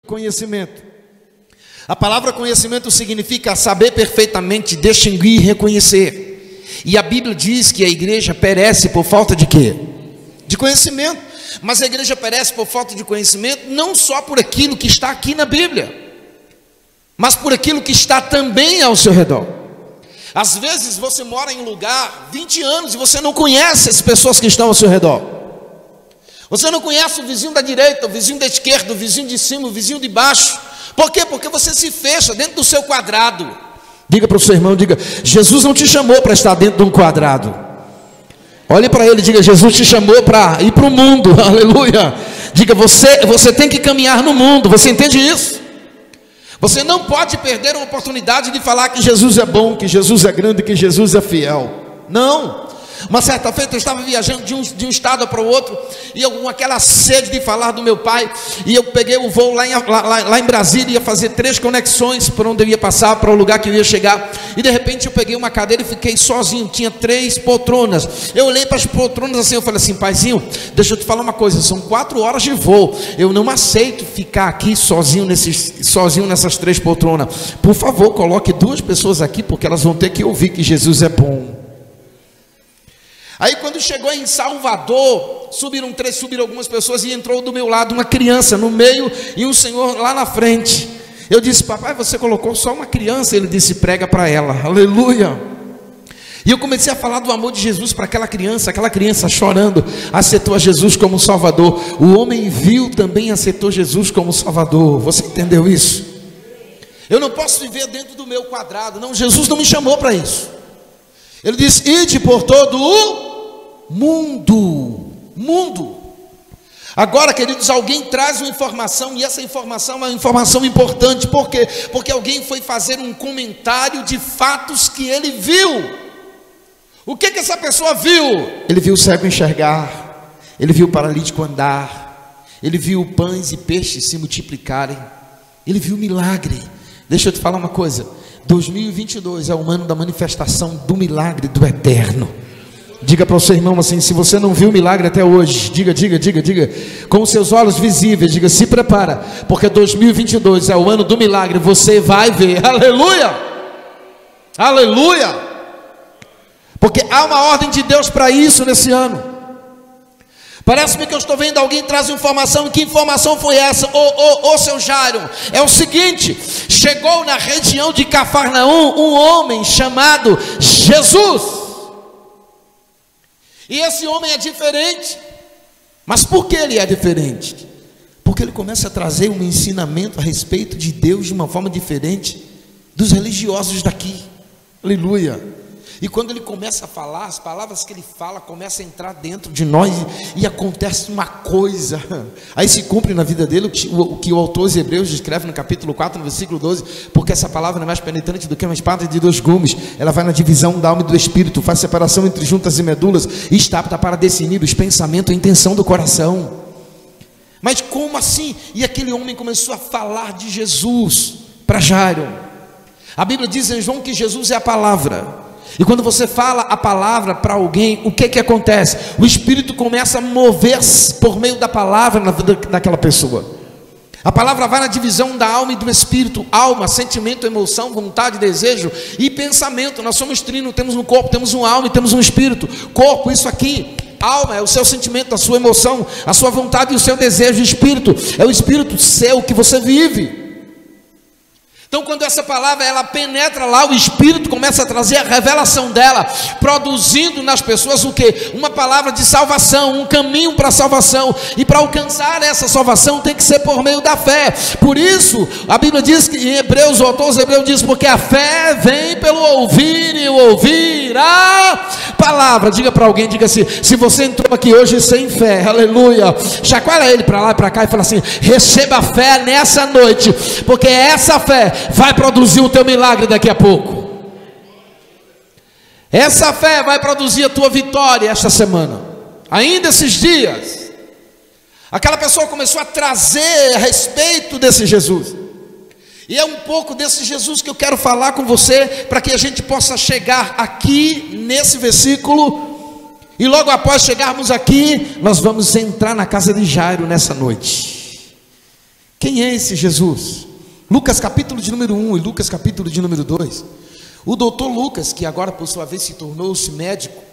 Conhecimento. A palavra conhecimento significa saber perfeitamente, distinguir e reconhecer. E a Bíblia diz que a igreja perece por falta de quê? De conhecimento. Mas a igreja perece por falta de conhecimento não só por aquilo que está aqui na Bíblia, mas por aquilo que está também ao seu redor. Às vezes você mora em um lugar 20 anos e você não conhece as pessoas que estão ao seu redor. Você não conhece o vizinho da direita, o vizinho da esquerda, o vizinho de cima, o vizinho de baixo. Por quê? Porque você se fecha dentro do seu quadrado. Diga para o seu irmão, diga: Jesus não te chamou para estar dentro de um quadrado. Olhe para ele e diga: Jesus te chamou para ir para o mundo. Aleluia. Diga: você tem que caminhar no mundo. Você entende isso? Você não pode perder uma oportunidade de falar que Jesus é bom, que Jesus é grande, que Jesus é fiel. Não. Uma certa feita eu estava viajando de um estado para o outro, e eu com aquela sede de falar do meu pai, e eu peguei o voo lá em Brasília, ia fazer 3 conexões por onde eu ia passar, para o lugar que eu ia chegar, e de repente eu peguei uma cadeira e fiquei sozinho, tinha 3 poltronas, eu olhei para as poltronas assim, eu falei assim: paizinho, deixa eu te falar uma coisa, são 4 horas de voo, eu não aceito ficar aqui sozinho nessas 3 poltronas, por favor, coloque 2 pessoas aqui, porque elas vão ter que ouvir que Jesus é bom. Aí quando chegou em Salvador, subiram algumas pessoas e entrou do meu lado uma criança no meio e um senhor lá na frente. Eu disse: papai, você colocou só uma criança? Ele disse: prega para ela. Aleluia. E eu comecei a falar do amor de Jesus para aquela criança chorando, aceitou a Jesus como Salvador. O homem viu também, aceitou Jesus como Salvador. Você entendeu isso? Eu não posso viver dentro do meu quadrado. Não, Jesus não me chamou para isso. Ele disse: ide por todo o mundo. Agora, queridos, alguém traz uma informação, e essa informação é uma informação importante. Por quê? Porque alguém foi fazer um comentário de fatos que ele viu. O que essa pessoa viu? Ele viu o cego enxergar, ele viu o paralítico andar, ele viu pães e peixes se multiplicarem, ele viu milagre. Deixa eu te falar uma coisa: 2022 é o ano da manifestação do milagre do eterno. Diga para o seu irmão assim: se você não viu milagre até hoje, diga, com os seus olhos visíveis, diga: se prepara, porque 2022 é o ano do milagre, você vai ver. Aleluia, aleluia, porque há uma ordem de Deus para isso nesse ano. Parece-me que eu estou vendo alguém trazer informação. E que informação foi essa? Seu Jairo, é o seguinte: chegou na região de Cafarnaum um homem chamado Jesus. E esse homem é diferente. Mas por que ele é diferente? Porque ele começa a trazer um ensinamento a respeito de Deus de uma forma diferente dos religiosos daqui. Aleluia. E quando ele começa a falar, as palavras que ele fala começam a entrar dentro de nós, e acontece uma coisa. Aí se cumpre na vida dele o que o autor de Hebreus descreve no capítulo 4, no versículo 12: porque essa palavra é mais penetrante do que uma espada de 2 gumes, ela vai na divisão da alma e do espírito, faz separação entre juntas e medulas, e está apta para discernir os pensamentos e a intenção do coração. Mas como assim? E aquele homem começou a falar de Jesus para Jairo. A Bíblia diz em João que Jesus é a palavra. E quando você fala a palavra para alguém, o que acontece? O Espírito começa a mover-se por meio da palavra na vida daquela pessoa. A palavra vai na divisão da alma e do espírito. Alma, sentimento, emoção, vontade, desejo e pensamento. Nós somos trino, temos um corpo, temos uma alma e temos um espírito. Corpo, isso aqui. Alma é o seu sentimento, a sua emoção, a sua vontade e o seu desejo. Espírito é o espírito seu que você vive. Então quando essa palavra ela penetra lá, o Espírito começa a trazer a revelação dela, produzindo nas pessoas o que? Uma palavra de salvação, um caminho para a salvação. E para alcançar essa salvação tem que ser por meio da fé. Por isso a Bíblia diz que em Hebreus, o autor dos Hebreus diz: porque a fé vem pelo ouvir, e o ouvir a palavra. Diga para alguém, diga assim: se você entrou aqui hoje sem fé, aleluia, chacoalha ele para lá e para cá e fala assim: receba a fé nessa noite, porque essa fé vai produzir o teu milagre daqui a pouco. Essa fé vai produzir a tua vitória esta semana, ainda esses dias. Aquela pessoa começou a trazer a respeito desse Jesus, e é um pouco desse Jesus que eu quero falar com você, para que a gente possa chegar aqui nesse versículo, e logo após chegarmos aqui, nós vamos entrar na casa de Jairo nessa noite. Quem é esse Jesus? Lucas capítulo de número 1 e Lucas capítulo de número 2. O doutor Lucas, que agora por sua vez se tornou-se médico,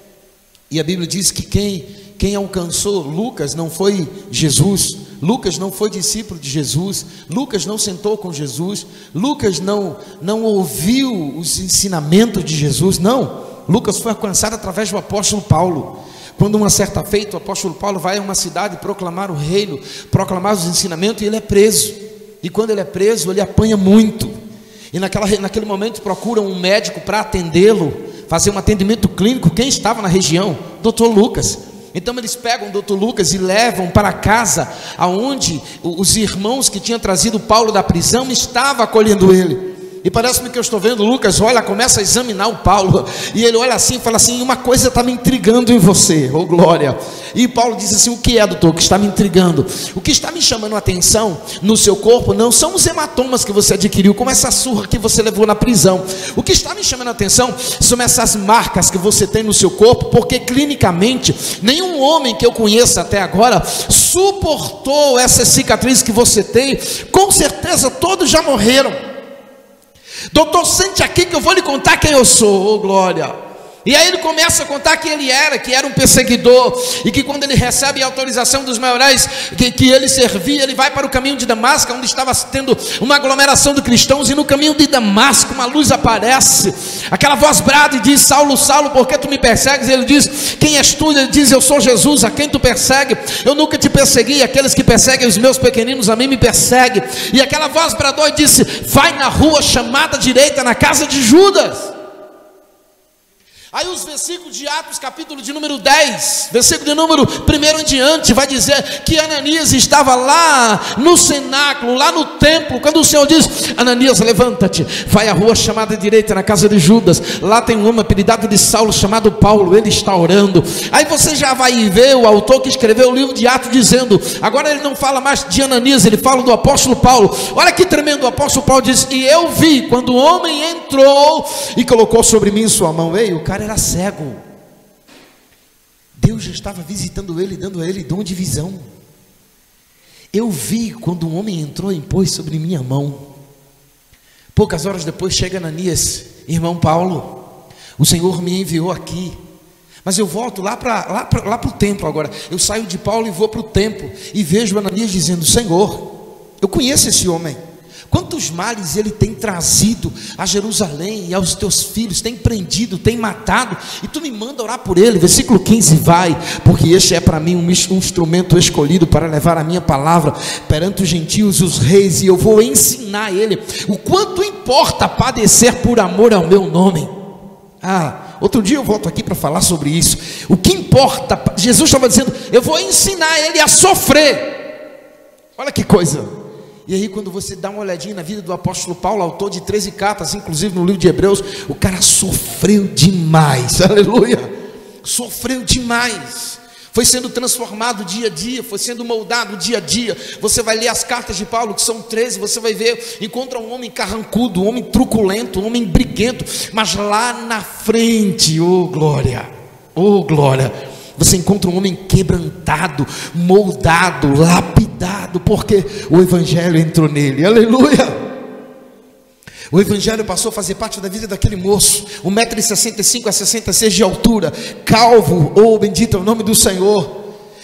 e a Bíblia diz que quem alcançou Lucas não foi Jesus, Lucas não foi discípulo de Jesus, Lucas não sentou com Jesus, Lucas não ouviu os ensinamentos de Jesus, não. Lucas foi alcançado através do apóstolo Paulo. Quando uma certa feita, o apóstolo Paulo vai a uma cidade proclamar o reino, proclamar os ensinamentos, e ele é preso. E quando ele é preso, ele apanha muito. E naquele momento procura um médico para atendê-lo, fazer um atendimento clínico. Quem estava na região? Doutor Lucas. Então eles pegam o doutor Lucas e levam para casa, aonde os irmãos que tinham trazido Paulo da prisão estavam acolhendo ele. E parece-me que eu estou vendo Lucas, olha, começa a examinar o Paulo, e ele olha assim e fala assim: uma coisa está me intrigando em você, oh glória. E Paulo diz assim: o que é, doutor, que está me intrigando? O que está me chamando a atenção no seu corpo não são os hematomas que você adquiriu, como essa surra que você levou na prisão. O que está me chamando a atenção são essas marcas que você tem no seu corpo, porque clinicamente nenhum homem que eu conheça até agora suportou essas cicatrizes que você tem. Com certeza todos já morreram. Doutor, sente aqui que eu vou lhe contar quem eu sou, oh glória. E aí ele começa a contar que era um perseguidor, e que quando ele recebe a autorização dos maiorais que ele servia, ele vai para o caminho de Damasco, onde estava tendo uma aglomeração de cristãos, e no caminho de Damasco uma luz aparece, aquela voz brada e diz: Saulo, Saulo, por que tu me persegues? E ele diz: quem és tu? Ele diz: eu sou Jesus, a quem tu persegue? Eu nunca te persegui, aqueles que perseguem os meus pequeninos a mim me perseguem. E aquela voz bradou e disse: vai na rua chamada direita, na casa de Judas. Aí os versículos de Atos, capítulo de número 10, versículo de número 1 em diante, vai dizer que Ananias estava lá no cenáculo, lá no templo, quando o Senhor diz: Ananias, levanta-te, vai à rua chamada direita, na casa de Judas, lá tem um homem apelidado de Saulo, chamado Paulo, ele está orando. Aí você já vai ver o autor que escreveu o livro de Atos dizendo, agora ele não fala mais de Ananias, ele fala do apóstolo Paulo. Olha que tremendo, o apóstolo Paulo diz: e eu vi quando o homem entrou e colocou sobre mim sua mão. Ei, o cara era cego. Deus já estava visitando ele, dando a ele dom de visão. Eu vi quando um homem entrou e impôs sobre minha mão. Poucas horas depois chega Ananias: irmão Paulo, o Senhor me enviou aqui, mas eu volto lá para o templo agora. Eu saio de Paulo e vou para o templo, e vejo Ananias dizendo: Senhor, eu conheço esse homem. Quantos males ele tem trazido a Jerusalém e aos teus filhos, tem prendido, tem matado, e tu me manda orar por ele. Versículo 15, vai, porque este é para mim um instrumento escolhido para levar a minha palavra perante os gentios, os reis, e eu vou ensinar ele o quanto importa padecer por amor ao meu nome. Outro dia eu volto aqui para falar sobre isso. O que importa, Jesus estava dizendo: eu vou ensinar ele a sofrer. Olha que coisa. E aí quando você dá uma olhadinha na vida do apóstolo Paulo, autor de 13 cartas, inclusive no livro de Hebreus, o cara sofreu demais, aleluia, sofreu demais, foi sendo transformado dia a dia, foi sendo moldado dia a dia. Você vai ler as cartas de Paulo, que são 13, você vai ver, encontra um homem carrancudo, um homem truculento, um homem briguento, mas lá na frente, oh glória, você encontra um homem quebrantado, moldado, lapidado, porque o Evangelho entrou nele, aleluia. O Evangelho passou a fazer parte da vida daquele moço, 1,65 m a 66 de altura, calvo, oh bendito é o nome do Senhor.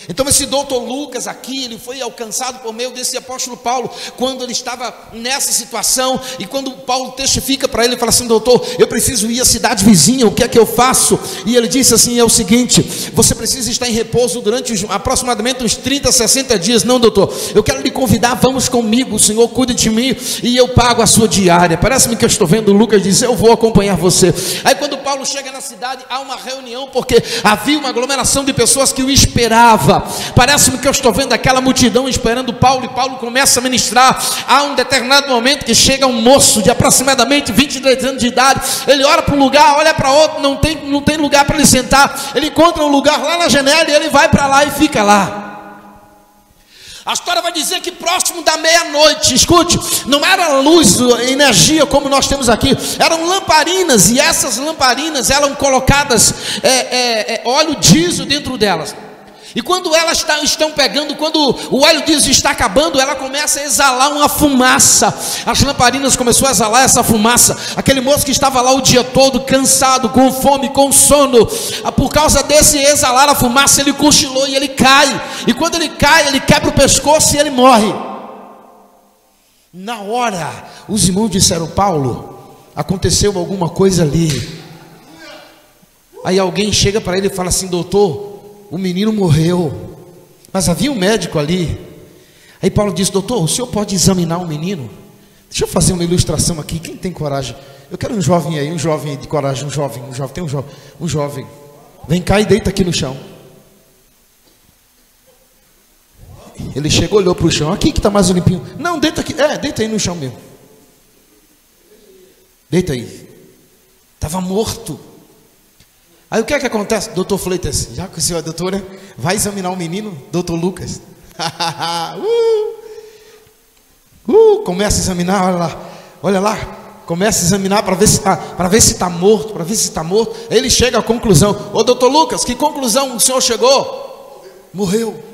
Então esse doutor Lucas aqui, ele foi alcançado por meio desse apóstolo Paulo, quando ele estava nessa situação, e quando Paulo testifica para ele, ele fala assim: doutor, eu preciso ir à cidade vizinha, o que é que eu faço? E ele disse assim: é o seguinte, você precisa estar em repouso durante aproximadamente uns 30, 60 dias. Não, doutor, eu quero lhe convidar, vamos comigo, o Senhor cuida de mim, e eu pago a sua diária. Parece-me que eu estou vendo o Lucas dizer: eu vou acompanhar você. Aí quando Paulo chega na cidade, há uma reunião, porque havia uma aglomeração de pessoas que o esperava. Parece-me que eu estou vendo aquela multidão esperando Paulo, e Paulo começa a ministrar. Há um determinado momento que chega um moço de aproximadamente 23 anos de idade. Ele olha para um lugar, olha para outro, não tem lugar para ele sentar. Ele encontra um lugar lá na janela e ele vai para lá e fica lá. A história vai dizer que próximo da meia-noite, escute, não era luz, energia como nós temos aqui, eram lamparinas, e essas lamparinas eram colocadas óleo diesel dentro delas. E quando elas estão pegando, quando o óleo diesel está acabando, ela começa a exalar uma fumaça. As lamparinas começaram a exalar essa fumaça. Aquele moço que estava lá o dia todo, cansado, com fome, com sono, por causa desse exalar a fumaça, ele cochilou e ele cai. E quando ele cai, ele quebra o pescoço e ele morre. Na hora, os irmãos disseram: Paulo, aconteceu alguma coisa ali. Aí alguém chega para ele e fala assim: doutor, o menino morreu, mas havia um médico ali. Aí Paulo disse: doutor, o senhor pode examinar o menino? Deixa eu fazer uma ilustração aqui. Quem tem coragem? Eu quero um jovem aí, de coragem, um jovem, tem um jovem. Vem cá e deita aqui no chão. Ele chegou, olhou para o chão. Aqui que está mais limpinho. Não, deita aqui. Deita aí no chão mesmo. Deita aí. Estava morto. Aí o que é que acontece? Doutor Fleitas, já que o senhor é doutora, vai examinar o menino, doutor Lucas. Começa a examinar, olha lá, começa a examinar para ver se está morto, Aí ele chega à conclusão: ô doutor Lucas, que conclusão o senhor chegou? Morreu.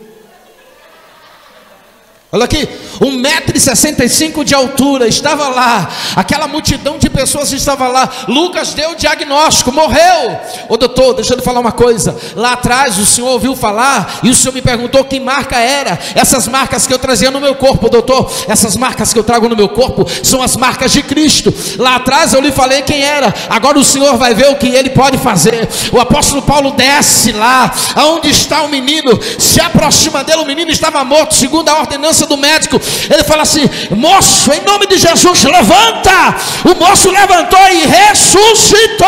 Olha aqui, 1,65 m de altura, estava lá, aquela multidão de pessoas estava lá. Lucas deu o diagnóstico, morreu. Ô doutor, deixa eu lhe falar uma coisa. Lá atrás o senhor ouviu falar e o senhor me perguntou que marca era. Essas marcas que eu trazia no meu corpo, doutor, essas marcas que eu trago no meu corpo são as marcas de Cristo. Lá atrás eu lhe falei quem era. Agora o senhor vai ver o que ele pode fazer. O apóstolo Paulo desce lá, aonde está o menino, se aproxima dele. O menino estava morto, segundo a ordenança do médico. Ele fala assim: moço, em nome de Jesus, levanta. O moço levantou e ressuscitou.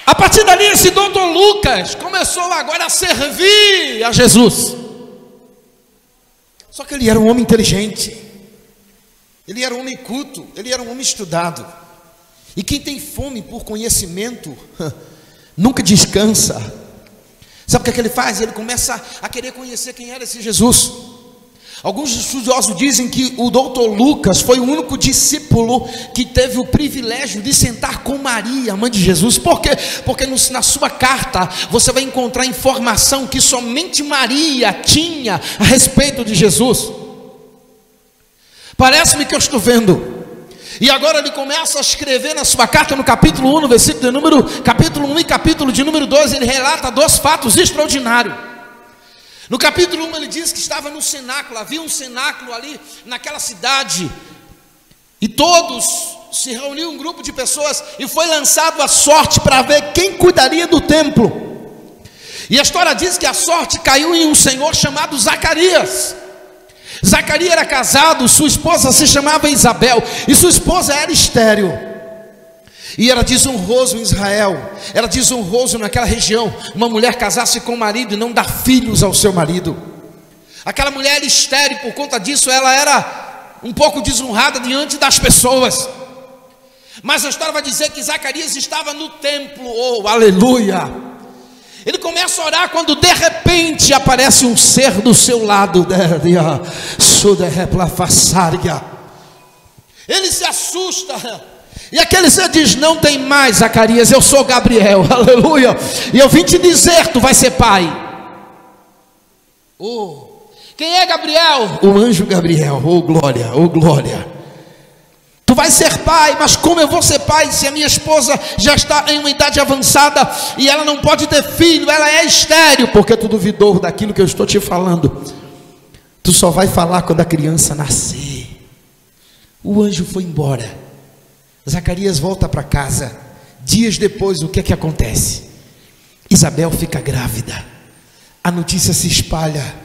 A partir dali, esse doutor Lucas começou agora a servir a Jesus. Só que ele era um homem inteligente, ele era um homem culto, ele era um homem estudado. E quem tem fome por conhecimento nunca descansa. Sabe o que ele faz? Ele começa a querer conhecer quem era esse Jesus. Alguns estudiosos dizem que o doutor Lucas foi o único discípulo que teve o privilégio de sentar com Maria, a mãe de Jesus. Por quê? Porque na sua carta você vai encontrar informação que somente Maria tinha a respeito de Jesus. Parece-me que eu estou vendo. E agora ele começa a escrever na sua carta, no capítulo 1, no versículo de número, capítulo 1 e capítulo de número 2, ele relata dois fatos extraordinários. No capítulo 1 ele diz que estava no cenáculo, havia um cenáculo ali naquela cidade, e todos se reuniu um grupo de pessoas, e foi lançado a sorte para ver quem cuidaria do templo. E a história diz que a sorte caiu em um senhor chamado Zacarias. Zacarias era casado, sua esposa se chamava Isabel, e sua esposa era estéril. E era desonroso em Israel, era desonroso naquela região, uma mulher casar-se com o marido e não dar filhos ao seu marido. Aquela mulher era estéril, por conta disso ela era um pouco desonrada diante das pessoas. Mas a história vai dizer que Zacarias estava no templo, oh aleluia. Ele começa a orar quando de repente aparece um ser do seu lado. Ele se assusta. E aquele ser diz: não tem mais, Zacarias, eu sou Gabriel, aleluia. E eu vim te dizer, tu vai ser pai. Oh, quem é Gabriel? O anjo Gabriel, oh glória, oh glória. Tu vais ser pai, mas como eu vou ser pai se a minha esposa já está em uma idade avançada e ela não pode ter filho, ela é estéril? Porque tu duvidou daquilo que eu estou te falando. Tu só vai falar quando a criança nascer. O anjo foi embora. Zacarias volta para casa. Dias depois, o que é que acontece? Isabel fica grávida. A notícia se espalha.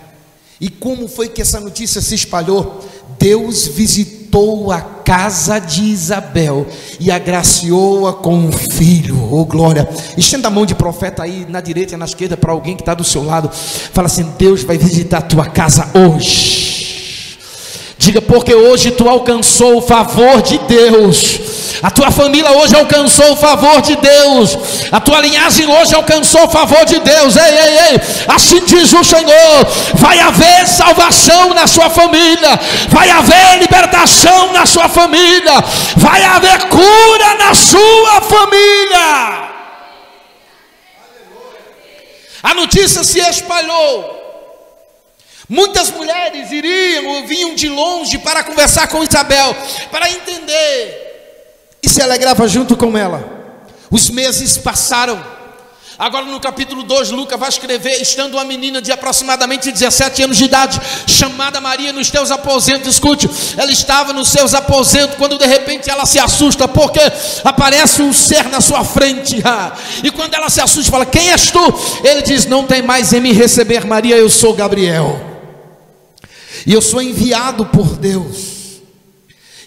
E como foi que essa notícia se espalhou? Deus visitou a casa de Isabel e agraciou-a com um filho. Oh glória. Estenda a mão de profeta aí na direita e na esquerda para alguém que está do seu lado. Fala assim: Deus vai visitar a tua casa hoje. Diga: porque hoje tu alcançou o favor de Deus. A tua família hoje alcançou o favor de Deus. A tua linhagem hoje alcançou o favor de Deus. Ei, ei, ei, assim diz o Senhor: vai haver salvação na sua família, vai haver libertação na sua família, vai haver cura na sua família. A notícia se espalhou. Muitas mulheres iriam ou vinham de longe para conversar com Isabel, para entender, e se alegrava junto com ela. Os meses passaram. Agora no capítulo 2, Lucas vai escrever: estando uma menina de aproximadamente 17 anos de idade, chamada Maria, nos teus aposentos. Escute, ela estava nos seus aposentos, quando de repente ela se assusta, porque aparece um ser na sua frente, e quando ela se assusta, fala: quem és tu? Ele diz: não tem mais em me receber, Maria, eu sou Gabriel, e eu sou enviado por Deus,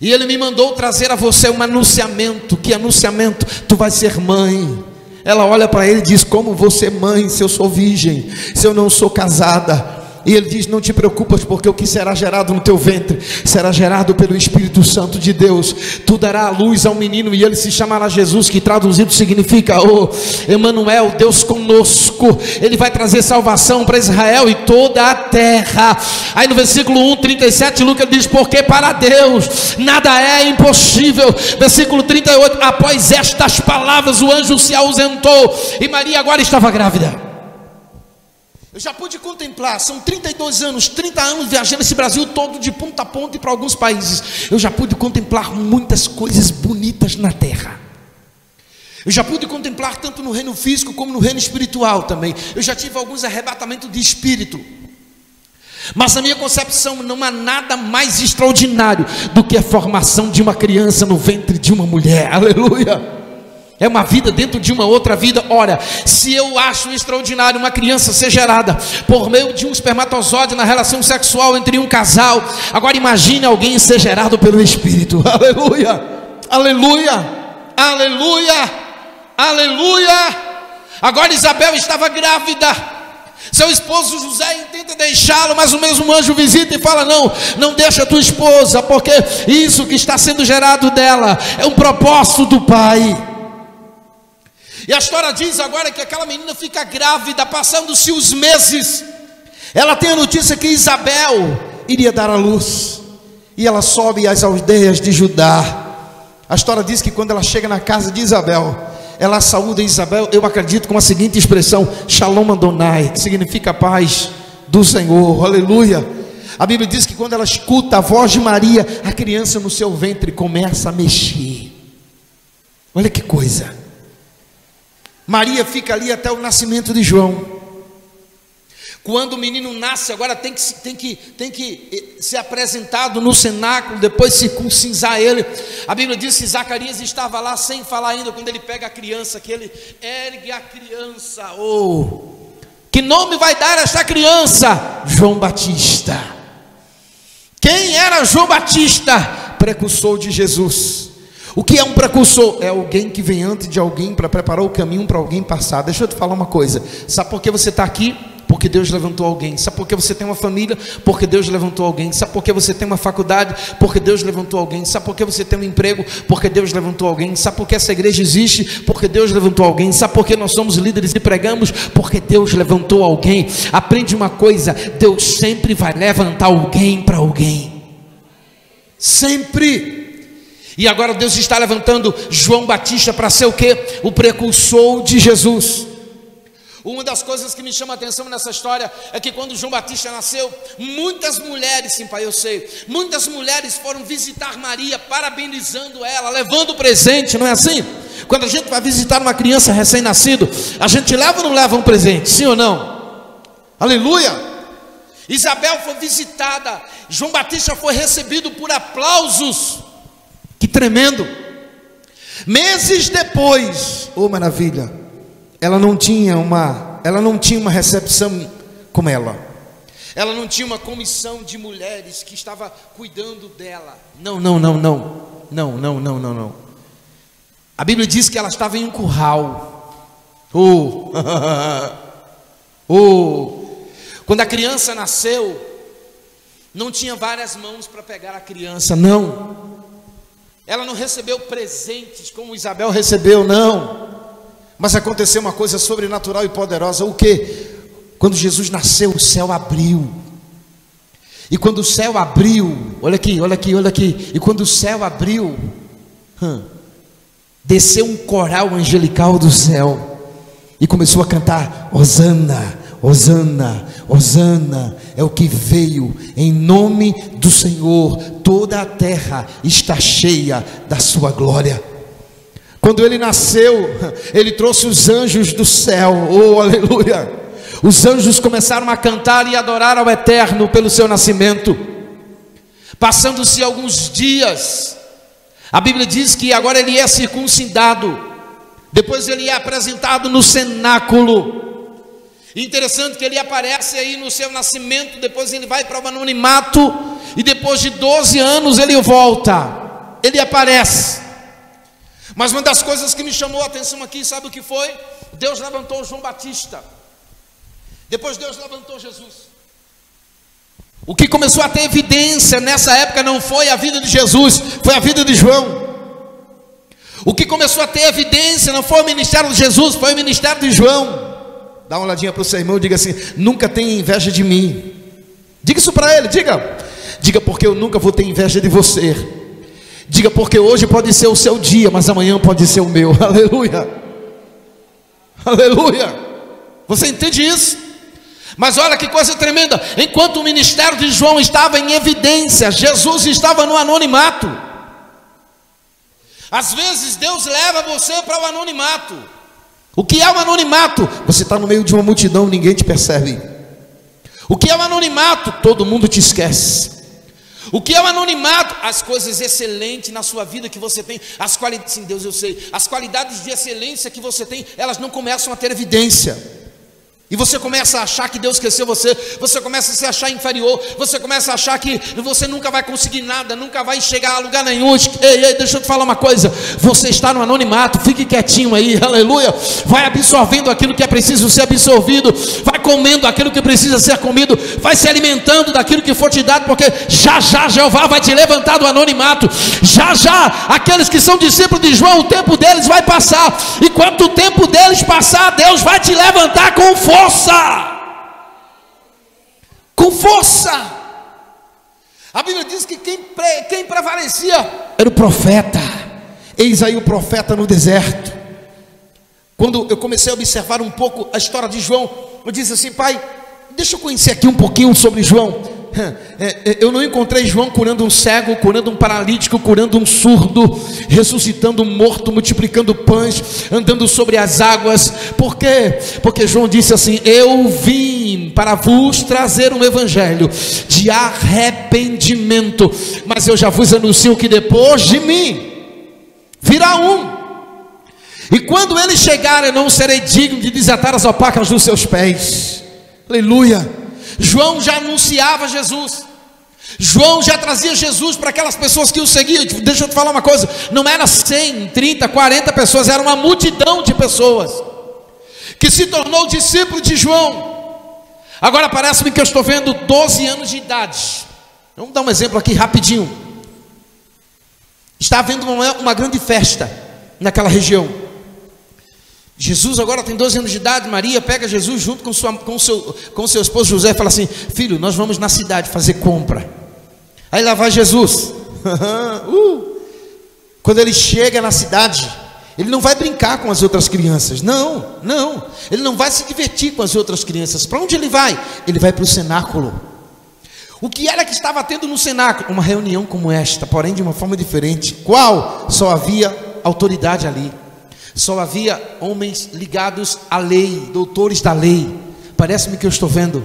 e ele me mandou trazer a você um anunciamento. Que anunciamento? Tu vais ser mãe. Ela olha para ele e diz: como você mãe, se eu sou virgem, se eu não sou casada? E ele diz: não te preocupas, porque o que será gerado no teu ventre será gerado pelo Espírito Santo de Deus. Tu darás a luz ao menino, e ele se chamará Jesus, que traduzido significa Emanuel, Deus conosco. Ele vai trazer salvação para Israel e toda a terra. Aí no versículo 1:37, Lucas diz: porque para Deus nada é impossível. Versículo 38, após estas palavras o anjo se ausentou, e Maria agora estava grávida. Eu já pude contemplar, são 32 anos, 30 anos viajando esse Brasil todo, de ponta a ponta e para alguns países. Eu já pude contemplar muitas coisas bonitas na terra. Eu já pude contemplar tanto no reino físico como no reino espiritual também. Eu já tive alguns arrebatamentos de espírito. Mas na minha concepção não há nada mais extraordinário do que a formação de uma criança no ventre de uma mulher. Aleluia! É uma vida dentro de uma outra vida. Ora, se eu acho extraordinário uma criança ser gerada por meio de um espermatozoide na relação sexual entre um casal, agora imagine alguém ser gerado pelo Espírito. Aleluia, aleluia, aleluia, aleluia. Agora Isabel estava grávida. Seu esposo José tenta deixá-lo, mas o mesmo anjo visita e fala: não deixa a tua esposa, porque isso que está sendo gerado dela é um propósito do Pai. E a história diz agora que aquela menina fica grávida, passando-se os meses. Ela tem a notícia que Isabel iria dar à luz, e ela sobe às aldeias de Judá. A história diz que quando ela chega na casa de Isabel, ela saúda Isabel, eu acredito, com a seguinte expressão: Shalom Adonai, que significa paz do Senhor. Aleluia. A Bíblia diz que quando ela escuta a voz de Maria, a criança no seu ventre começa a mexer. Olha que coisa. Maria fica ali até o nascimento de João. Quando o menino nasce, agora tem que ser apresentado no cenáculo, depois circuncisar ele. A Bíblia diz que Zacarias estava lá sem falar ainda, quando ele pega a criança, que ele ergue a criança. Que nome vai dar a esta criança? João Batista. Quem era João Batista? Precursor de Jesus. O que é um precursor? É alguém que vem antes de alguém para preparar o caminho para alguém passar. Deixa eu te falar uma coisa. Sabe por que você está aqui? Porque Deus levantou alguém. Sabe por que você tem uma família? Porque Deus levantou alguém. Sabe por que você tem uma faculdade? Porque Deus levantou alguém. Sabe por que você tem um emprego? Porque Deus levantou alguém. Sabe por que essa igreja existe? Porque Deus levantou alguém. Sabe por que nós somos líderes e pregamos? Porque Deus levantou alguém. Aprende uma coisa: Deus sempre vai levantar alguém para alguém. Sempre. E agora Deus está levantando João Batista para ser o quê? O precursor de Jesus. Uma das coisas que me chama a atenção nessa história é que quando João Batista nasceu, muitas mulheres, sim pai, eu sei, muitas mulheres foram visitar Maria, parabenizando ela, levando presente, não é assim? Quando a gente vai visitar uma criança recém-nascido, a gente leva ou não leva um presente, sim ou não? Aleluia! Isabel foi visitada, João Batista foi recebido por aplausos. Que tremendo. Meses depois, maravilha, ela não tinha uma recepção como ela não tinha uma comissão de mulheres que estava cuidando dela. Não. A Bíblia diz que ela estava em um curral. Quando a criança nasceu, não tinha várias mãos para pegar a criança, não. Ela não recebeu presentes como Isabel recebeu, não. Mas aconteceu uma coisa sobrenatural e poderosa. O quê? Quando Jesus nasceu, o céu abriu. E quando o céu abriu, olha aqui, olha aqui, olha aqui. E quando o céu abriu, desceu um coral angelical do céu e começou a cantar: Hosana, Hosana, Hosana é o que veio em nome do Senhor. Toda a terra está cheia da sua glória. Quando ele nasceu, ele trouxe os anjos do céu. Oh, aleluia! Os anjos começaram a cantar e adorar ao Eterno pelo seu nascimento. Passando-se alguns dias, a Bíblia diz que agora ele é circuncidado. Depois ele é apresentado no cenáculo. Interessante que ele aparece aí no seu nascimento. Depois ele vai para o anonimato. E depois de 12 anos ele volta. Ele aparece. Mas uma das coisas que me chamou a atenção aqui, sabe o que foi? Deus levantou João Batista. Depois Deus levantou Jesus. O que começou a ter evidência nessa época não foi a vida de Jesus, foi a vida de João. O que começou a ter evidência não foi o ministério de Jesus, foi o ministério de João. Dá uma olhadinha para o seu irmão e diga assim: nunca tenha inveja de mim. Diga isso para ele, diga porque eu nunca vou ter inveja de você. Diga porque hoje pode ser o seu dia, mas amanhã pode ser o meu. Aleluia, aleluia. Você entende isso? Mas olha que coisa tremenda. Enquanto o ministério de João estava em evidência, Jesus estava no anonimato. Às vezes Deus leva você para o anonimato. O que é o anonimato? Você está no meio de uma multidão, ninguém te percebe. O que é o anonimato? Todo mundo te esquece. O que é o anonimato? As coisas excelentes na sua vida que você tem, as qualidades, sim, Deus, eu sei, as qualidades de excelência que você tem, elas não começam a ter evidência. E você começa a achar que Deus esqueceu você. Você começa a se achar inferior. Você começa a achar que você nunca vai conseguir nada, nunca vai chegar a lugar nenhum. Ei, deixa eu te falar uma coisa. Você está no anonimato, fique quietinho aí, aleluia. Vai absorvendo aquilo que é preciso ser absorvido. Vai comendo aquilo que precisa ser comido. Vai se alimentando daquilo que for te dado, porque já já Jeová vai te levantar do anonimato. Já já aqueles que são discípulos de João, o tempo deles vai passar. E quando o tempo deles passar, Deus vai te levantar com força. Com força. A Bíblia diz que quem prevalecia era o profeta. Eis aí o profeta no deserto. Quando eu comecei a observar um pouco a história de João, eu disse assim: pai, deixa eu conhecer aqui um pouquinho sobre João. Eu não encontrei João curando um cego, curando um paralítico, curando um surdo, ressuscitando um morto, multiplicando pães, andando sobre as águas. Por quê? Porque João disse assim: eu vim para vos trazer um evangelho de arrependimento, mas eu já vos anuncio que depois de mim virá um, e quando ele chegar eu não serei digno de desatar as alpacas dos seus pés. Aleluia. João já anunciava Jesus. João já trazia Jesus para aquelas pessoas que o seguiam. Deixa eu te falar uma coisa: não era 100, 30, 40 pessoas, era uma multidão de pessoas que se tornou discípulo de João. Agora parece-me que eu estou vendo 12 anos de idade. Vamos dar um exemplo aqui rapidinho. Está havendo uma grande festa naquela região. Jesus agora tem 12 anos de idade. Maria pega Jesus junto com seu esposo José e fala assim: filho, nós vamos na cidade fazer compra. Aí lá vai Jesus. Quando ele chega na cidade, ele não vai brincar com as outras crianças. Não, ele não vai se divertir com as outras crianças. Para onde ele vai? Ele vai para o cenáculo. O que era que estava tendo no cenáculo? Uma reunião como esta, porém de uma forma diferente. Qual? Só havia autoridade ali. Só havia homens ligados à lei, doutores da lei. Parece-me que eu estou vendo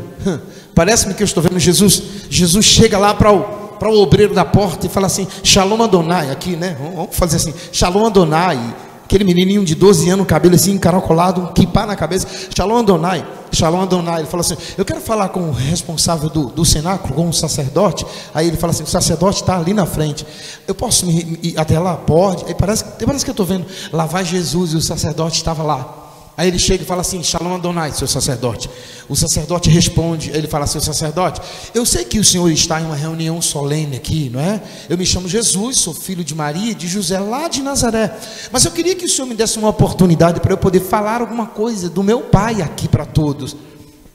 Jesus. Jesus chega lá para o obreiro da porta e fala assim: Shalom Adonai, aqui, né? Vamos fazer assim: Shalom Adonai. Aquele menininho de 12 anos, cabelo assim encaracolado, um kippah na cabeça. Shalom Adonai, Shalom Adonai. Ele fala assim: eu quero falar com o responsável do cenáculo, com o sacerdote. Aí ele fala assim: o sacerdote está ali na frente. Eu posso ir até lá? Pode. Aí parece que eu estou vendo. Lá vai Jesus e o sacerdote estava lá. Aí ele chega e fala assim: Shalom Adonai, seu sacerdote. O sacerdote responde, ele fala: seu sacerdote, eu sei que o senhor está em uma reunião solene aqui, não é? Eu me chamo Jesus, sou filho de Maria e de José, lá de Nazaré. Mas eu queria que o senhor me desse uma oportunidade para eu poder falar alguma coisa do meu pai aqui para todos.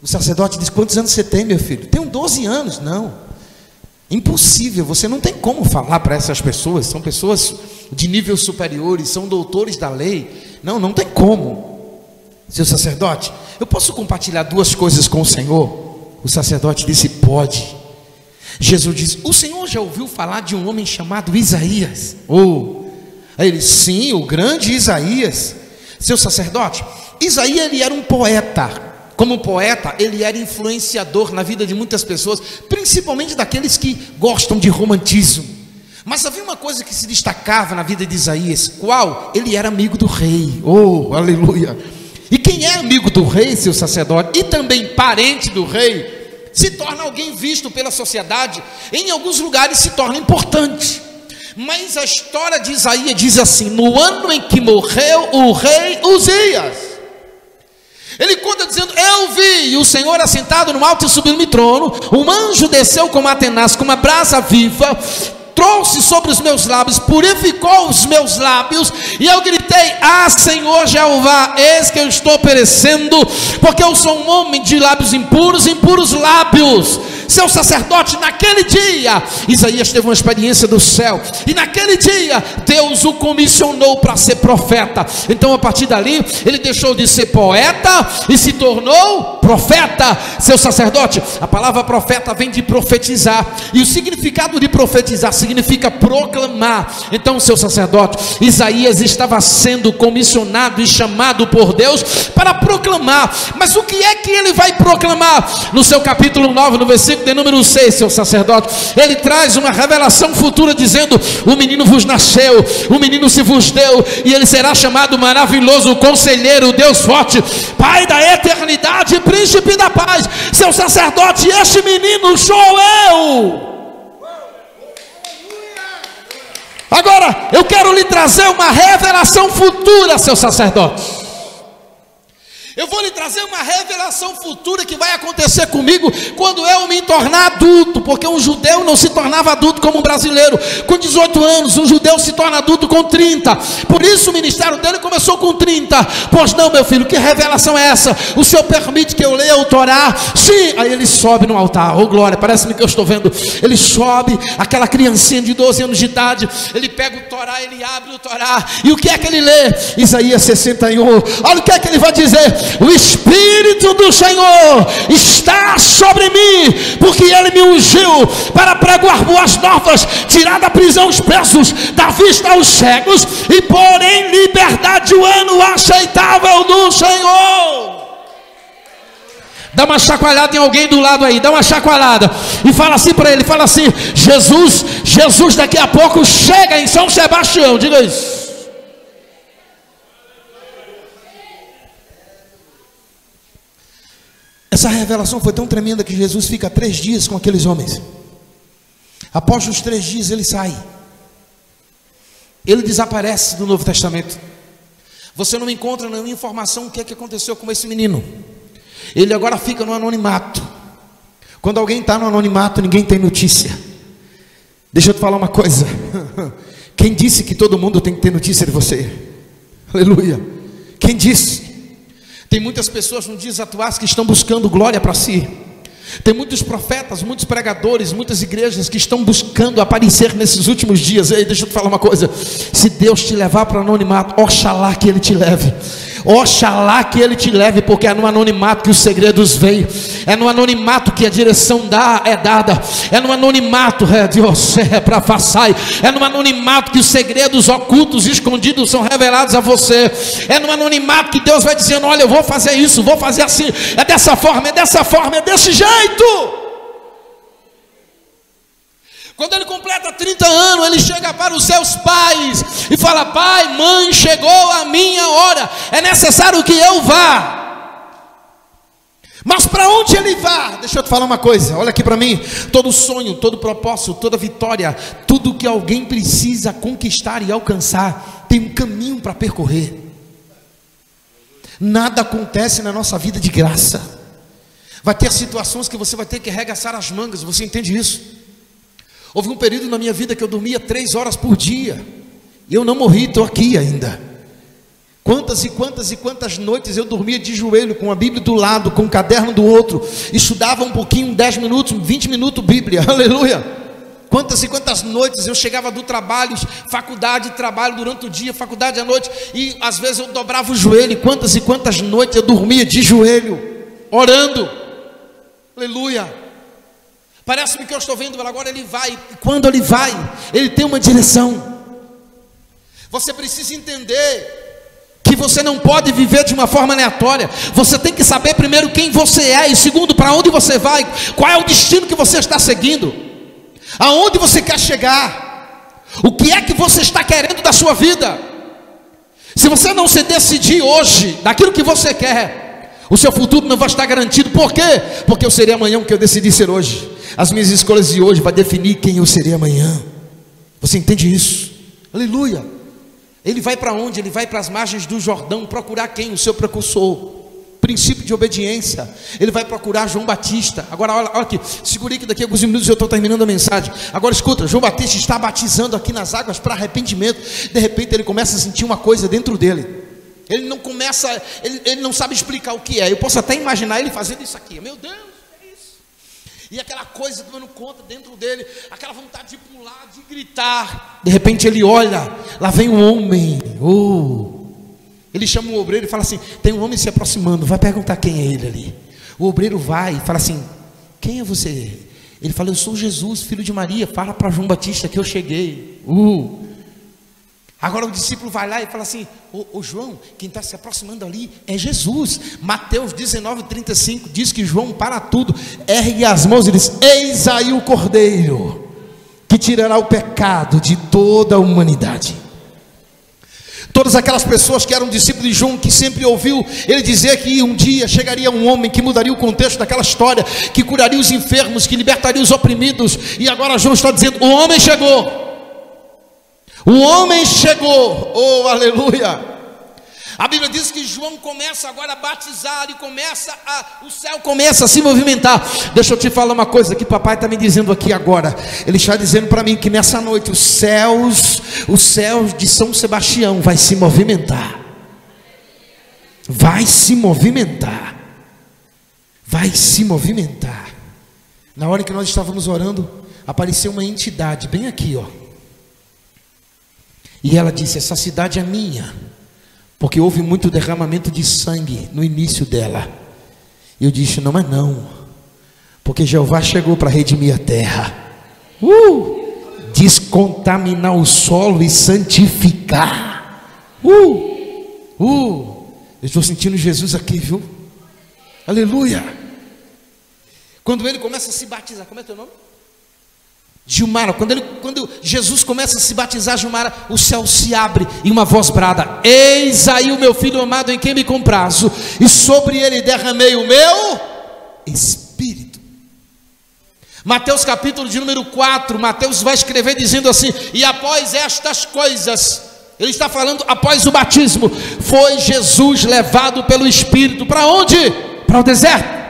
O sacerdote diz: quantos anos você tem, meu filho? Tenho 12 anos. Não, impossível, você não tem como falar para essas pessoas. São pessoas de níveis superiores, são doutores da lei. Não tem como. Seu sacerdote, eu posso compartilhar duas coisas com o Senhor? O sacerdote disse: pode. Jesus disse: o Senhor já ouviu falar de um homem chamado Isaías? Aí ele: sim, o grande Isaías. Seu sacerdote, Isaías ele era um poeta. Como poeta, ele era influenciador na vida de muitas pessoas, principalmente daqueles que gostam de romantismo. Mas havia uma coisa que se destacava na vida de Isaías. Qual? Ele era amigo do rei. Aleluia. E quem é amigo do rei, seu sacerdote, e também parente do rei, se torna alguém visto pela sociedade, em alguns lugares se torna importante. Mas a história de Isaías diz assim: no ano em que morreu o rei Uzias, ele conta dizendo: eu vi o Senhor assentado no alto e sublime trono, um anjo desceu como a tenaz, como uma brasa viva, trouxe sobre os meus lábios, purificou os meus lábios, e eu gritei: ah, Senhor Jeová, eis que eu estou perecendo, porque eu sou um homem de lábios impuros, impuros lábios. Seu sacerdote, naquele dia, Isaías teve uma experiência do céu, e naquele dia, Deus o comissionou para ser profeta. Então a partir dali, ele deixou de ser poeta, e se tornou profeta. Seu sacerdote, a palavra profeta vem de profetizar, e o significado de profetizar significa proclamar. Então, seu sacerdote, Isaías estava sendo comissionado e chamado por Deus para proclamar. Mas o que é que ele vai proclamar? No seu capítulo 9, no versículo de número 6, seu sacerdote, ele traz uma revelação futura dizendo: o menino vos nasceu, o menino se vos deu, e ele será chamado maravilhoso, conselheiro, Deus forte, Pai da eternidade, príncipe da paz. Seu sacerdote, este menino sou eu. Agora, eu quero lhe trazer uma revelação futura, seu sacerdote. Eu vou lhe trazer uma revelação futura que vai acontecer comigo quando eu me tornar adulto, porque um judeu não se tornava adulto como um brasileiro com 18 anos, um judeu se torna adulto com 30, por isso o ministério dele começou com 30. Pois não, meu filho, que revelação é essa? O Senhor permite que eu leia o Torá? Sim. Aí ele sobe no altar, glória, parece-me que eu estou vendo, ele sobe, aquela criancinha de 12 anos de idade, ele pega o Torá, ele abre o Torá, e o que é que ele lê? Isaías 61, olha o que é que ele vai dizer: o Espírito do Senhor está sobre mim, porque Ele me ungiu para pregar boas novas, tirar da prisão os presos, dar vista aos cegos, e pôr em liberdade o ano aceitável do Senhor. Dá uma chacoalhada em alguém do lado aí, dá uma chacoalhada, e fala assim para ele, fala assim: Jesus daqui a pouco chega em São Sebastião, diga isso. Essa revelação foi tão tremenda que Jesus fica 3 dias com aqueles homens. Após os 3 dias ele sai. Ele desaparece do Novo Testamento. Você não encontra nenhuma informação o que é que aconteceu com esse menino. Ele agora fica no anonimato. Quando alguém está no anonimato, ninguém tem notícia. Deixa eu te falar uma coisa. Quem disse que todo mundo tem que ter notícia de você? Aleluia. Quem disse? Tem muitas pessoas nos dias atuais que estão buscando glória para si. Tem muitos profetas, muitos pregadores, muitas igrejas que estão buscando aparecer nesses últimos dias. Ei, deixa eu te falar uma coisa: se Deus te levar para o anonimato, oxalá que Ele te leve. Oxalá que Ele te leve, porque é no anonimato que os segredos vêm, é no anonimato que a direção é dada, é no anonimato, Deus, para façai, é no anonimato que os segredos ocultos e escondidos são revelados a você, é no anonimato que Deus vai dizendo: olha, eu vou fazer isso, vou fazer assim, é dessa forma, é dessa forma, é desse jeito. Quando ele completa 30 anos, ele chega para os seus pais e fala: pai, mãe, chegou a minha hora, é necessário que eu vá. Mas para onde ele vai? Deixa eu te falar uma coisa, olha aqui para mim. Todo sonho, todo propósito, toda vitória, tudo que alguém precisa conquistar e alcançar, tem um caminho para percorrer. Nada acontece na nossa vida de graça. Vai ter situações que você vai ter que arregaçar as mangas, você entende isso? Houve um período na minha vida que eu dormia 3 horas por dia, e eu não morri, estou aqui ainda. Quantas e quantas e quantas noites eu dormia de joelho, com a Bíblia do lado, com o caderno do outro, estudava um pouquinho, 10 minutos, 20 minutos Bíblia, aleluia. Quantas e quantas noites eu chegava do trabalho, faculdade, trabalho durante o dia, faculdade à noite, e às vezes eu dobrava o joelho, e quantas noites eu dormia de joelho, orando, aleluia. Parece-me que eu estou vendo, agora ele vai, e quando ele vai, ele tem uma direção. Você precisa entender que você não pode viver de uma forma aleatória. Você tem que saber primeiro quem você é, e segundo, para onde você vai, qual é o destino que você está seguindo, aonde você quer chegar, o que é que você está querendo da sua vida. Se você não se decidir hoje daquilo que você quer, o seu futuro não vai estar garantido. Por quê? Porque eu serei amanhã o que eu decidi ser hoje. As minhas escolhas de hoje vai definir quem eu serei amanhã. Você entende isso? Aleluia. Ele vai para onde? Ele vai para as margens do Jordão procurar quem? O seu precursor. Princípio de obediência. Ele vai procurar João Batista. Agora olha aqui, segurei que daqui a alguns minutos eu estou terminando a mensagem. Agora escuta, João Batista está batizando aqui nas águas para arrependimento. De repente ele começa a sentir uma coisa dentro dele. Ele não começa, ele não sabe explicar o que é. Eu posso até imaginar ele fazendo isso aqui. Meu Deus, é isso. E aquela coisa tomando conta dentro dele, aquela vontade de pular, de gritar. De repente ele olha, lá vem um homem. Ele chama o obreiro e fala assim: tem um homem se aproximando, vai perguntar quem é ele ali. O obreiro vai e fala assim: quem é você? Ele fala: eu sou Jesus, filho de Maria, fala para João Batista que eu cheguei. Agora o discípulo vai lá e fala assim: ô João, quem está se aproximando ali é Jesus. Mateus 19:35 diz que João para tudo, ergue as mãos e diz: eis aí o Cordeiro que tirará o pecado de toda a humanidade. Todas aquelas pessoas que eram discípulos de João, que sempre ouviu ele dizer que um dia chegaria um homem que mudaria o contexto daquela história, que curaria os enfermos, que libertaria os oprimidos. E agora João está dizendo: o homem chegou, o homem chegou, oh aleluia. A Bíblia diz que João começa agora a batizar, e o céu começa a se movimentar. Deixa eu te falar uma coisa que papai está me dizendo aqui agora. Ele está dizendo para mim que nessa noite os céus de São Sebastião vai se movimentar. Vai se movimentar. Vai se movimentar. Na hora que nós estávamos orando, apareceu uma entidade bem aqui, ó. E ela disse: essa cidade é minha, porque houve muito derramamento de sangue no início dela. E eu disse: não é não, porque Jeová chegou para redimir a terra, descontaminar o solo e santificar. Eu estou sentindo Jesus aqui, viu? Aleluia. Quando ele começa a se batizar, como é teu nome? Gilmara. Quando Jesus começa a se batizar, Gilmara, o céu se abre e uma voz brada: eis aí o meu filho amado em quem me comprazo, e sobre ele derramei o meu Espírito. Mateus capítulo de número 4, Mateus vai escrever dizendo assim: e após estas coisas, ele está falando após o batismo, foi Jesus levado pelo Espírito para onde? Para o deserto.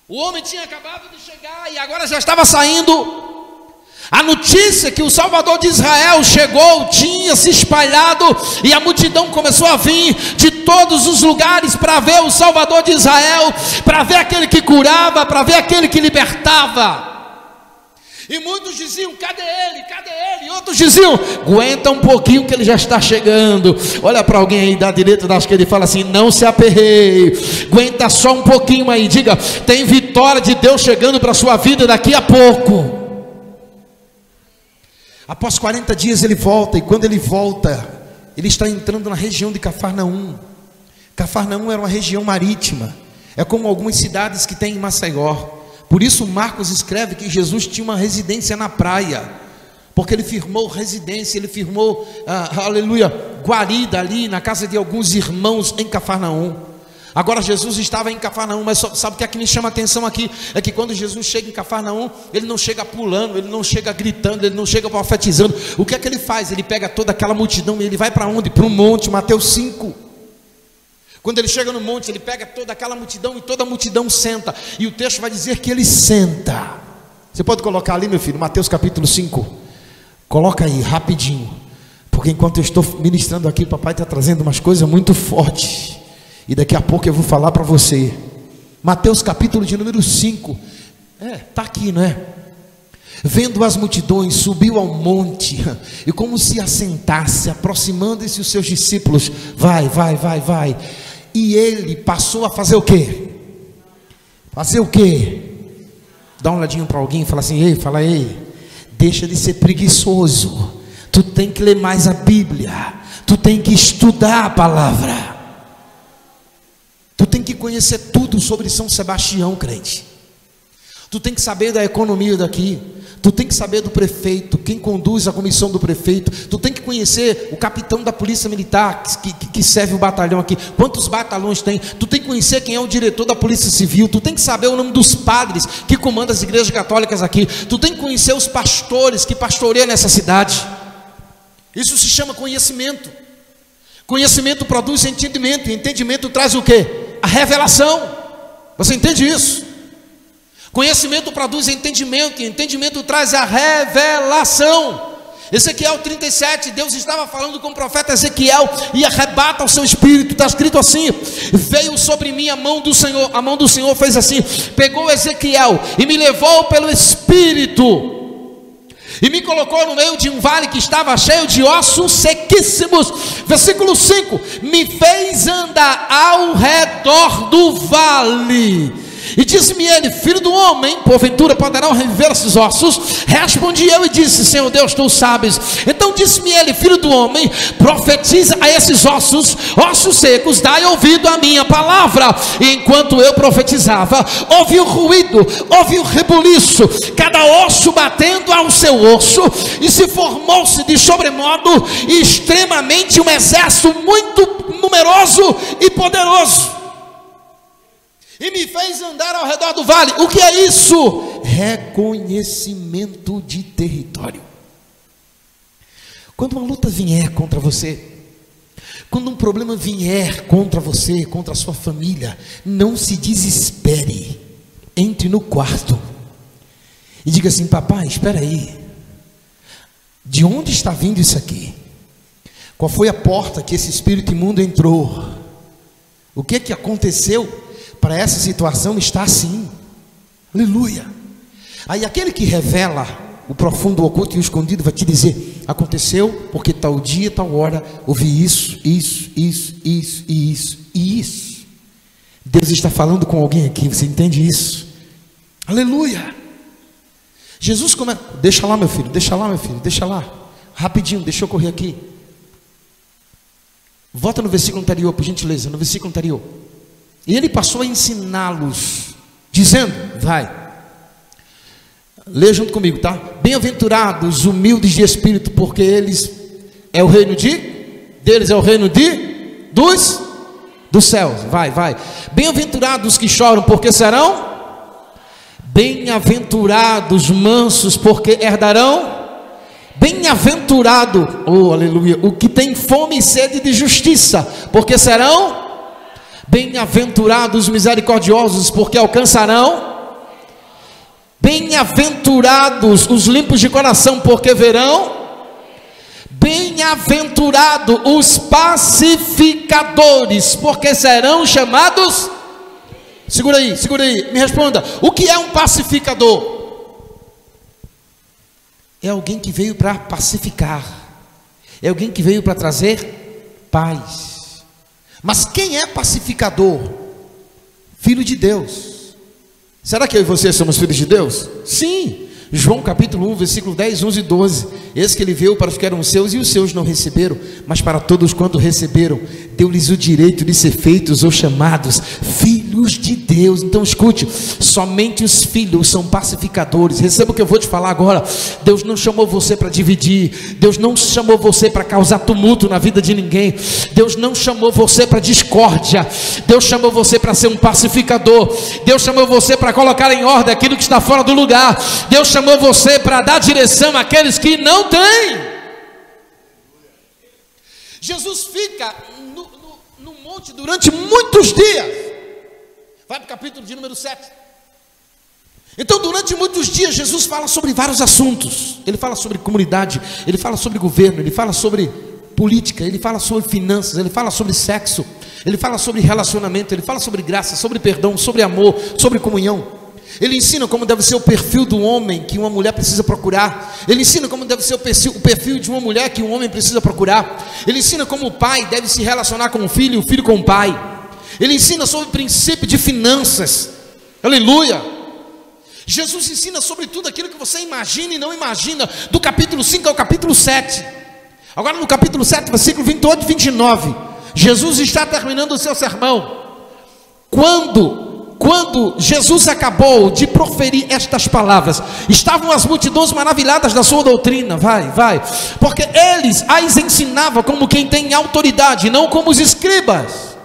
O homem tinha acabado de chegar e agora já estava saindo. A notícia que o Salvador de Israel chegou tinha se espalhado, e a multidão começou a vir de todos os lugares para ver o Salvador de Israel, para ver aquele que curava, para ver aquele que libertava. E muitos diziam: cadê ele? Cadê ele? E outros diziam: aguenta um pouquinho que ele já está chegando. Olha para alguém aí da direita da esquerda e fala assim: não se aperreie, aguenta só um pouquinho aí. Diga: tem vitória de Deus chegando para a sua vida daqui a pouco. Após 40 dias ele volta, e quando ele volta, ele está entrando na região de Cafarnaum. Cafarnaum era uma região marítima, é como algumas cidades que tem em Maceió. Por isso Marcos escreve que Jesus tinha uma residência na praia, porque ele firmou residência, ele firmou, aleluia, guarida ali na casa de alguns irmãos em Cafarnaum. Agora Jesus estava em Cafarnaum, mas sabe o que é que me chama a atenção aqui? É que quando Jesus chega em Cafarnaum, ele não chega pulando, ele não chega gritando, ele não chega profetizando. O que é que ele faz? Ele pega toda aquela multidão e ele vai para onde? Para um monte. Mateus 5. Quando ele chega no monte, ele pega toda aquela multidão e toda a multidão senta. E o texto vai dizer que ele senta. Você pode colocar ali, meu filho, Mateus capítulo 5. Coloca aí, rapidinho. Porque enquanto eu estou ministrando aqui, o papai está trazendo umas coisas muito fortes. E daqui a pouco eu vou falar para você. Mateus capítulo de número 5. Está aqui, não é? Vendo as multidões, subiu ao monte. E como se assentasse, aproximando-se os seus discípulos. Vai. E ele passou a fazer o quê? Fazer o quê? Dá uma olhadinha para alguém e fala assim: ei, deixa de ser preguiçoso. Tu tem que ler mais a Bíblia. Tu tem que estudar a palavra. Tu tem que conhecer tudo sobre São Sebastião, crente. Tu tem que saber da economia daqui. Tu tem que saber do prefeito, quem conduz a comissão do prefeito. Tu tem que conhecer o capitão da polícia militar que serve o batalhão aqui. Quantos batalhões tem? Tu tem que conhecer quem é o diretor da polícia civil. Tu tem que saber o nome dos padres que comandam as igrejas católicas aqui. Tu tem que conhecer os pastores que pastoreiam nessa cidade. Isso se chama conhecimento. Conhecimento produz entendimento. E entendimento traz o quê? A revelação. Você entende isso? Conhecimento produz entendimento, e entendimento traz a revelação. Ezequiel 37, Deus estava falando com o profeta Ezequiel e arrebata o seu espírito. Está escrito assim: veio sobre mim a mão do Senhor fez assim, pegou Ezequiel e me levou pelo espírito e me colocou no meio de um vale que estava cheio de ossos sequíssimos. Versículo 5: me fez andar ao redor do vale. E disse-me ele: filho do homem, porventura poderão reviver esses ossos? Respondi eu e disse: Senhor Deus, tu sabes. Então disse-me ele: filho do homem, profetiza a esses ossos secos, dai ouvido à minha palavra. E enquanto eu profetizava, ouvi o ruído, ouvi o rebuliço, cada osso batendo ao seu osso, e se formou-se de sobremodo extremamente um exército muito numeroso e poderoso. E me fez andar ao redor do vale. O que é isso? Reconhecimento de território. Quando uma luta vier contra você, quando um problema vier contra você, contra a sua família, não se desespere. Entre no quarto e diga assim: papai, espera aí. De onde está vindo isso aqui? Qual foi a porta que esse espírito imundo entrou? O que aconteceu para essa situação estar assim? Aleluia. Aí aquele que revela o profundo, o oculto e o escondido vai te dizer: aconteceu porque tal dia, tal hora ouvi isso. Deus está falando com alguém aqui, você entende isso? Aleluia. Jesus começa: deixa lá meu filho, deixa lá, rapidinho, deixa eu correr aqui. Volta no versículo anterior, por gentileza, no versículo anterior. E ele passou a ensiná-los, dizendo: vai, lê junto comigo, tá? Bem-aventurados humildes de espírito, porque deles é o reino dos céus. Vai. Bem-aventurados que choram, porque serão bem-aventurados mansos, porque herdarão. Bem-aventurado, oh aleluia, o que tem fome e sede de justiça, porque serão bem-aventurados misericordiosos, porque alcançarão. Bem-aventurados os limpos de coração, porque verão. Bem-aventurados os pacificadores, porque serão chamados. Segura aí, me responda: o que é um pacificador? É alguém que veio para pacificar, é alguém que veio para trazer paz. Mas quem é pacificador? Filho de Deus. Será que eu e você somos filhos de Deus? Sim. João capítulo 1, versículo 10, 11 e 12. Eis que ele veio para os que eram seus, e os seus não receberam, mas para todos quanto receberam, deu-lhes o direito de ser feitos ou chamados filhos de Deus. Então escute: somente os filhos são pacificadores. Receba o que eu vou te falar agora. Deus não chamou você para dividir. Deus não chamou você para causar tumulto na vida de ninguém. Deus não chamou você para discórdia. Deus chamou você para ser um pacificador. Deus chamou você para colocar em ordem aquilo que está fora do lugar. Deus chamou você para dar direção àqueles que não têm. Jesus fica no monte durante muitos dias. Vai para o capítulo de número 7. Então, durante muitos dias, Jesus fala sobre vários assuntos. Ele fala sobre comunidade, ele fala sobre governo, ele fala sobre política, ele fala sobre finanças, ele fala sobre sexo, ele fala sobre relacionamento, ele fala sobre graça, sobre perdão, sobre amor, sobre comunhão. Ele ensina como deve ser o perfil do homem que uma mulher precisa procurar. Ele ensina como deve ser o perfil de uma mulher que um homem precisa procurar. Ele ensina como o pai deve se relacionar com o filho e o filho com o pai. Ele ensina sobre o princípio de finanças. Aleluia! Jesus ensina sobre tudo aquilo que você imagina e não imagina, do capítulo 5 ao capítulo 7. Agora no capítulo 7, versículo 28 e 29, Jesus está terminando o seu sermão. Quando Jesus acabou de proferir estas palavras, estavam as multidões maravilhadas da sua doutrina, porque eles as ensinavam como quem tem autoridade, não como os escribas.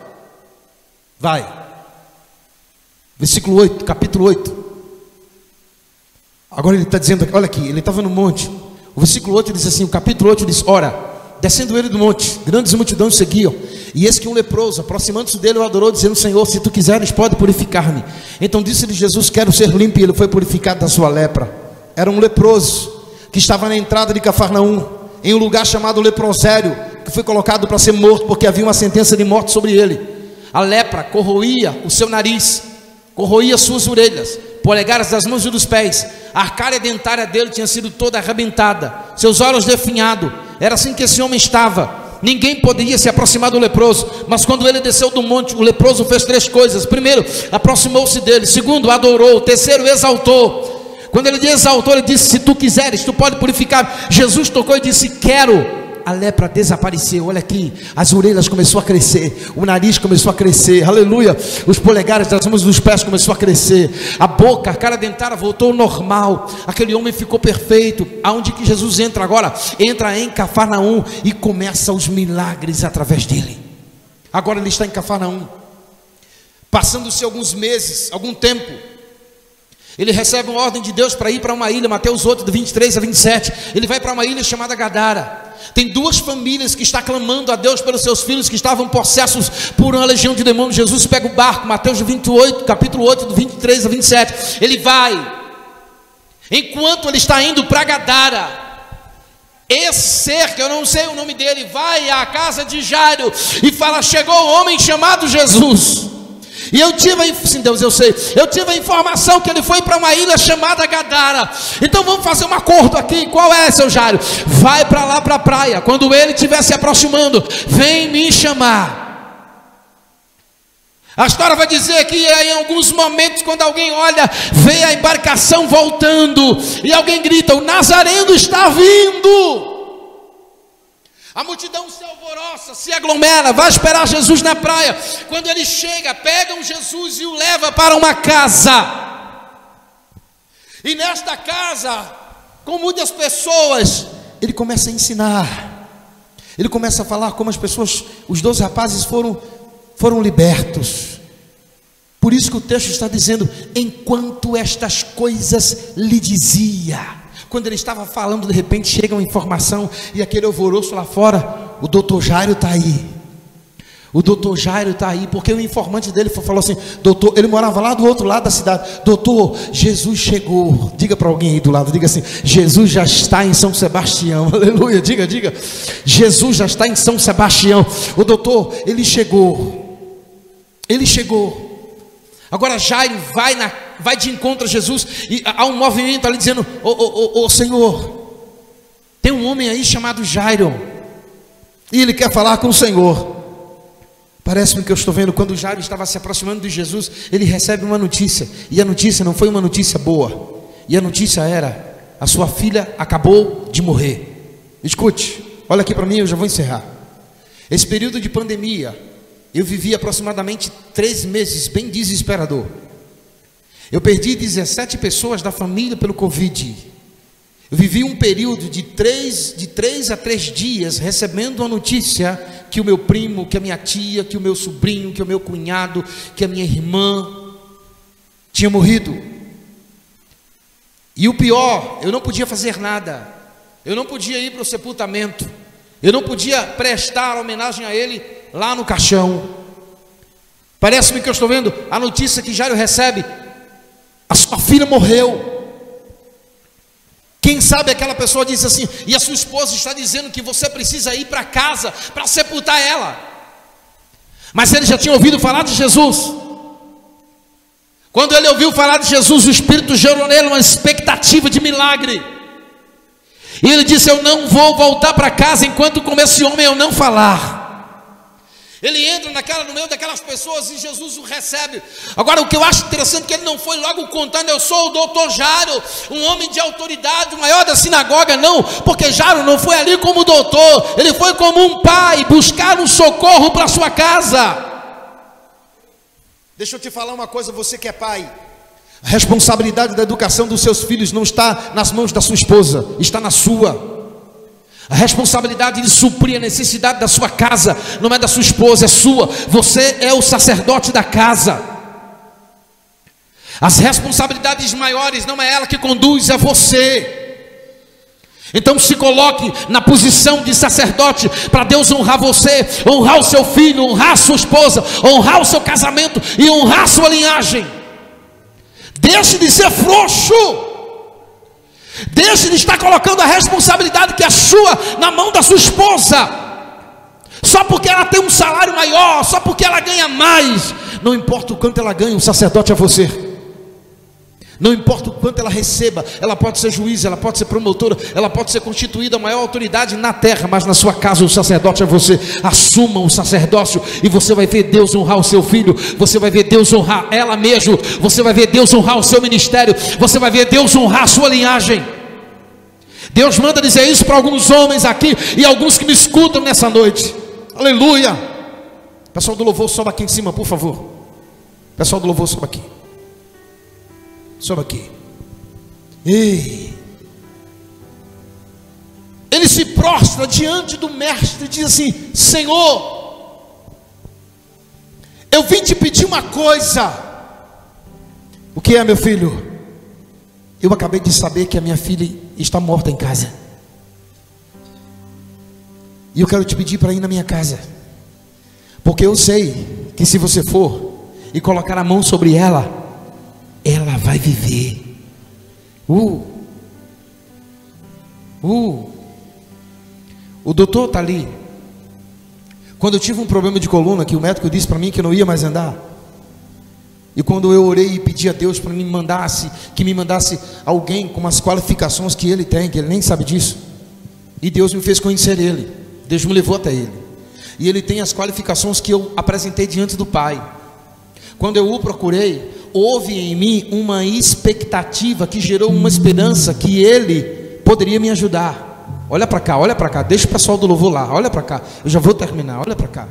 Versículo 8, capítulo 8. Agora ele está dizendo, olha aqui, ele estava no monte. O versículo 8 diz assim, o capítulo 8 diz: ora, descendo ele do monte, grandes multidões seguiam, e eis que um leproso, aproximando-se dele, o adorou, dizendo: Senhor, se tu quiseres, pode purificar-me. Então disse-lhe Jesus: quero ser limpo, e ele foi purificado da sua lepra. Era um leproso que estava na entrada de Cafarnaum, em um lugar chamado leprosério, que foi colocado para ser morto, porque havia uma sentença de morte sobre ele. A lepra corroía o seu nariz, corroía suas orelhas, polegares das mãos e dos pés. A arcária dentária dele tinha sido toda arrebentada, seus olhos definhados. Era assim que esse homem estava. Ninguém poderia se aproximar do leproso. Mas quando ele desceu do monte, o leproso fez 3 coisas. Primeiro, aproximou-se dele. Segundo, adorou. Terceiro, exaltou. Quando ele exaltou, ele disse: se tu quiseres, tu pode purificar. Jesus tocou e disse: quero. A lepra desapareceu. Olha aqui, as orelhas começou a crescer, o nariz começou a crescer, aleluia, os polegares das mãos e dos pés começou a crescer, a boca, a cara dentária voltou ao normal. Aquele homem ficou perfeito. Aonde que Jesus entra agora? Entra em Cafarnaum e começa os milagres através dele. Agora ele está em Cafarnaum. Passando-se alguns meses, algum tempo, ele recebe uma ordem de Deus para ir para uma ilha. Mateus 8, do 23 a 27. Ele vai para uma ilha chamada Gadara. Tem 2 famílias que estão clamando a Deus pelos seus filhos que estavam possessos por uma legião de demônios. Jesus pega o barco, Mateus 28, capítulo 8, do 23 a 27. Ele vai. Enquanto ele está indo para Gadara, esse ser, que eu não sei o nome dele, vai à casa de Jairo e fala: chegou um homem chamado Jesus. E eu tive, sim Deus, eu sei, eu tive a informação que ele foi para uma ilha chamada Gadara. Então vamos fazer um acordo aqui. Qual é, seu Jairo? Vai para lá, para a praia. Quando ele estiver se aproximando, vem me chamar. A história vai dizer que em alguns momentos, quando alguém olha, vê a embarcação voltando, e alguém grita: o Nazareno está vindo. A multidão se alvoroça, se aglomera, vai esperar Jesus na praia. Quando ele chega, pegam Jesus e o leva para uma casa. E nesta casa, com muitas pessoas, ele começa a ensinar. Ele começa a falar como as pessoas, os 12 rapazes foram libertos. Por isso que o texto está dizendo: enquanto estas coisas lhe dizia. Quando ele estava falando, de repente chega uma informação, e aquele alvoroço lá fora: o doutor Jairo está aí. O doutor Jairo está aí, porque o informante dele falou assim: doutor, ele morava lá do outro lado da cidade. Doutor, Jesus chegou. Diga para alguém aí do lado, diga assim: Jesus já está em São Sebastião. Aleluia, diga. Jesus já está em São Sebastião. O doutor, ele chegou. Agora Jairo vai de encontro a Jesus, e há um movimento ali dizendo: ô Senhor, tem um homem aí chamado Jairo, e ele quer falar com o Senhor. Parece-me que eu estou vendo, quando Jairo estava se aproximando de Jesus, ele recebe uma notícia, e a notícia não foi uma notícia boa, e a notícia era: a sua filha acabou de morrer. Escute, olha aqui para mim, eu já vou encerrar. Esse período de pandemia, eu vivi aproximadamente 3 meses bem desesperador. Eu perdi 17 pessoas da família pelo Covid. Eu vivi um período de 3 a 3 dias recebendo a notícia que o meu primo, que a minha tia, que o meu sobrinho, que o meu cunhado, que a minha irmã tinha morrido. E o pior, eu não podia fazer nada. Eu não podia ir para o sepultamento. Eu não podia prestar homenagem a ele lá no caixão. Parece-me que eu estou vendo a notícia que Jairo recebe: a sua filha morreu. Quem sabe aquela pessoa diz assim: e a sua esposa está dizendo que você precisa ir para casa para sepultar ela. Mas ele já tinha ouvido falar de Jesus. Quando ele ouviu falar de Jesus, o Espírito gerou nele uma expectativa de milagre. E ele disse: eu não vou voltar para casa enquanto com esse homem eu não falar. Ele entra no meio daquelas pessoas e Jesus o recebe. Agora, o que eu acho interessante é que ele não foi logo contando: eu sou o doutor Jairo, um homem de autoridade, o maior da sinagoga. Não, porque Jairo não foi ali como doutor, ele foi como um pai buscar um socorro para sua casa. Deixa eu te falar uma coisa, você que é pai: a responsabilidade da educação dos seus filhos não está nas mãos da sua esposa, está na sua. A responsabilidade de suprir a necessidade da sua casa não é da sua esposa, é sua. Você é o sacerdote da casa. As responsabilidades maiores não é ela que conduz, é você. Então se coloque na posição de sacerdote para Deus honrar você, honrar o seu filho, honrar a sua esposa, honrar o seu casamento e honrar a sua linhagem. Deixe de ser frouxo. Deixe de estar colocando a responsabilidade que é sua na mão da sua esposa, só porque ela tem um salário maior, só porque ela ganha mais. Não importa o quanto ela ganha, o sacerdote é você. Não importa o quanto ela receba, ela pode ser juíza, ela pode ser promotora, ela pode ser constituída a maior autoridade na terra, mas na sua casa o sacerdote é você. Assuma o sacerdócio e você vai ver Deus honrar o seu filho, você vai ver Deus honrar ela mesmo, você vai ver Deus honrar o seu ministério, você vai ver Deus honrar a sua linhagem. Deus manda dizer isso para alguns homens aqui e alguns que me escutam nessa noite. Aleluia. Pessoal do louvor, sobe aqui em cima, por favor. Pessoal do louvor, sobe aqui. Sobe aqui. Ei. Ele se prostra diante do mestre e diz assim: Senhor, eu vim te pedir uma coisa. O que é, meu filho? Eu acabei de saber que a minha filha está morta em casa, e eu quero te pedir para ir na minha casa, porque eu sei que se você for e colocar a mão sobre ela, ela vai viver. O doutor está ali. Quando eu tive um problema de coluna, que o médico disse para mim que eu não ia mais andar, e quando eu orei e pedi a Deus para que me mandasse alguém com as qualificações que ele tem, que ele nem sabe disso, e Deus me fez conhecer ele, Deus me levou até ele, e ele tem as qualificações que eu apresentei diante do Pai. Quando eu o procurei, houve em mim uma expectativa que gerou uma esperança que ele poderia me ajudar. Olha para cá, deixa o pessoal do louvor lá, olha para cá, eu já vou terminar, olha para cá.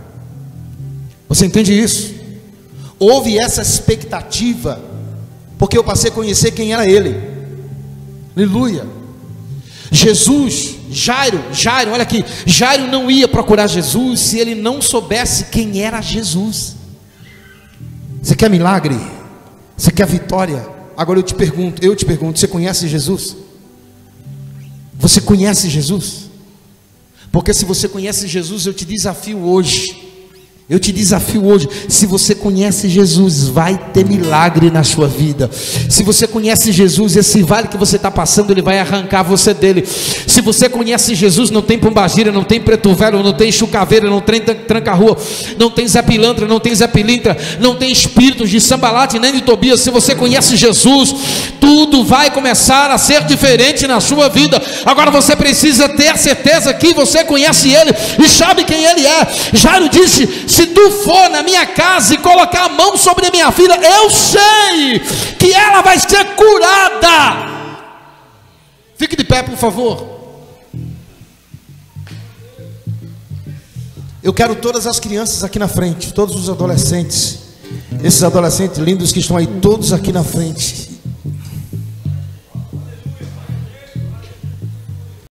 Você entende isso? Houve essa expectativa, porque eu passei a conhecer quem era ele. Aleluia. Jairo, olha aqui, Jairo não ia procurar Jesus se ele não soubesse quem era Jesus. Você quer milagre? Você quer vitória? Agora eu te pergunto, você conhece Jesus? Você conhece Jesus? Porque se você conhece Jesus, eu te desafio hoje, se você conhece Jesus, vai ter milagre na sua vida. Se você conhece Jesus, esse vale que você está passando, ele vai arrancar você dele. Se você conhece Jesus, não tem pombagira, não tem preto velho, não tem chucaveira, não tem tranca-rua, não tem Zé Pilantra, não tem Zé Pilintra, não tem espíritos de Sambalate nem de Tobias. Se você conhece Jesus, tudo vai começar a ser diferente na sua vida. Agora você precisa ter a certeza que você conhece ele e sabe quem ele é. Jairo disse: se tu for na minha casa e colocar a mão sobre a minha filha, eu sei que ela vai ser curada. Fique de pé, por favor. Eu quero todas as crianças aqui na frente, todos os adolescentes, esses adolescentes lindos que estão aí, todos aqui na frente.